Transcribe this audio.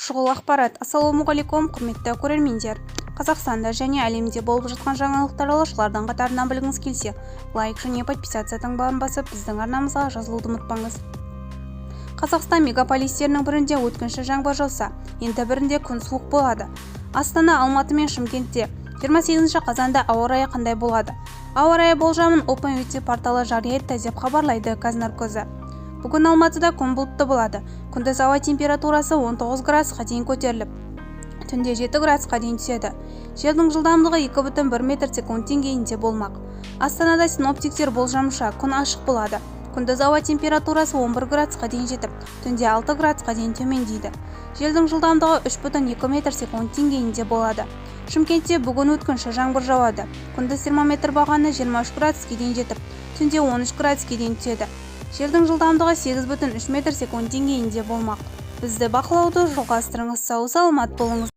Шұғыл ақпарат. Ассалаумағалейкум, құрметті көрермендер. Қазақстанда және әлемде болып жатқан жаңалықтар алушылардың қатарынан білгіңіз келсе, лайк және подписация таңбасын басып, біздің арнамызға жазылуды ұмытпаңыз. Қазақстан мегаполистерінің бірінде өткінші жаңбыр жауса, енді бірінде күн суық болады. Астана, Алматы мен Шымкентте 28 қазанда ауа райы қандай болады? Ауа райы болжамын OpenWeather порталы жария етті деп хабарлайды Қазнаркөзі. Бүгін Алматыда күн бұлтты болады. Күндіз ауа температурасы 19 градусқа дейін көтеріліп, түнде 7 градусқа дейін түседі. Желдің жылдамдығы 2,1 метр/секунд деңгейінде болмақ. Астанада синоптиктер болжамынша күн ашық болады. Күндіз ауа температурасы 11 градусқа дейін жетіп, түнде 6 градусқа дейін төмендейді. Желдің жылдамдығы 3,2 метр/секунд деңгейінде болады. Шымкентте бүгін өткінші жаңбыр жауады. Күндіз термометр бағаны 23 градусқа дейін жетіп, түнде 13 градусқа дейін түседі. Желдің жылдамдығы 8,3 метр/секунд деңгейінде болмақ. Бізді бақылауды жалғастырыңыз. Сау саламат болыңыз.